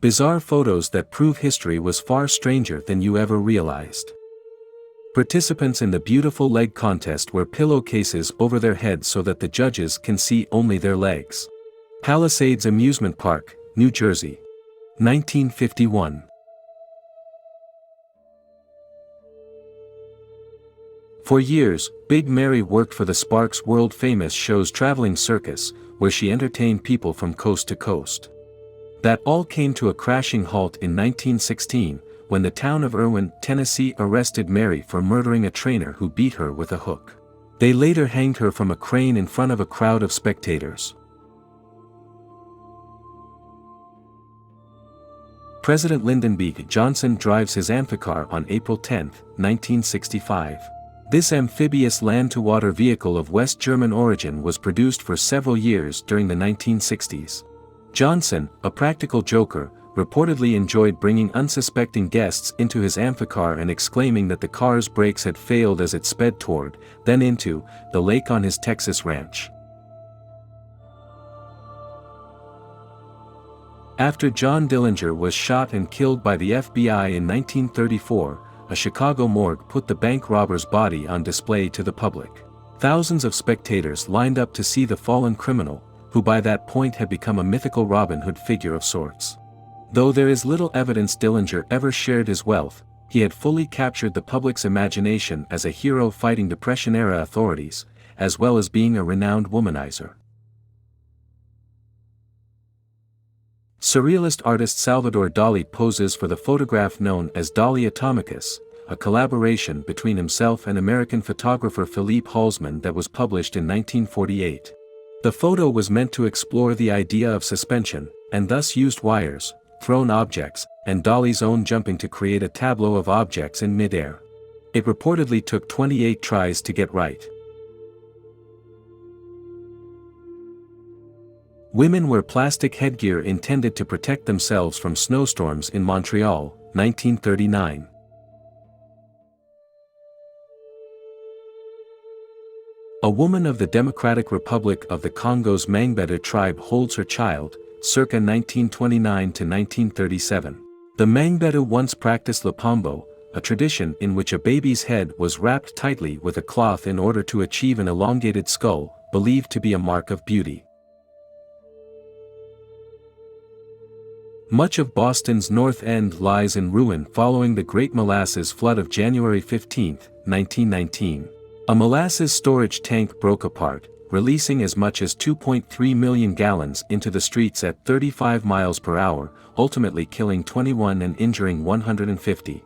Bizarre photos that prove history was far stranger than you ever realized. Participants in the beautiful leg contest wear pillowcases over their heads so that the judges can see only their legs. Palisades Amusement Park, New Jersey. 1951. For years, Big Mary worked for the Sparks world-famous show's Traveling Circus, where she entertained people from coast to coast. That all came to a crashing halt in 1916, when the town of Erwin, Tennessee arrested Mary for murdering a trainer who beat her with a hook. They later hanged her from a crane in front of a crowd of spectators. President Lyndon B. Johnson drives his amphicar on April 10, 1965. This amphibious land-to-water vehicle of West German origin was produced for several years during the 1960s. Johnson, a practical joker, reportedly enjoyed bringing unsuspecting guests into his amphicar and exclaiming that the car's brakes had failed as it sped toward, then into, the lake on his Texas ranch. After John Dillinger was shot and killed by the FBI in 1934, a Chicago morgue put the bank robber's body on display to the public. Thousands of spectators lined up to see the fallen criminal, who by that point had become a mythical Robin Hood figure of sorts. Though there is little evidence Dillinger ever shared his wealth, he had fully captured the public's imagination as a hero fighting Depression-era authorities, as well as being a renowned womanizer. Surrealist artist Salvador Dali poses for the photograph known as Dali Atomicus, a collaboration between himself and American photographer Philippe Halsman that was published in 1948. The photo was meant to explore the idea of suspension, and thus used wires, thrown objects, and Dali's own jumping to create a tableau of objects in mid-air. It reportedly took 28 tries to get right. Women wear plastic headgear intended to protect themselves from snowstorms in Montreal, 1939. A woman of the Democratic Republic of the Congo's Mangbetu tribe holds her child, circa 1929 to 1937. The Mangbetu once practiced Lupombo, a tradition in which a baby's head was wrapped tightly with a cloth in order to achieve an elongated skull, believed to be a mark of beauty. Much of Boston's North End lies in ruin following the Great Molasses Flood of January 15, 1919. A molasses storage tank broke apart, releasing as much as 2.3 million gallons into the streets at 35 miles per hour, ultimately killing 21 and injuring 150.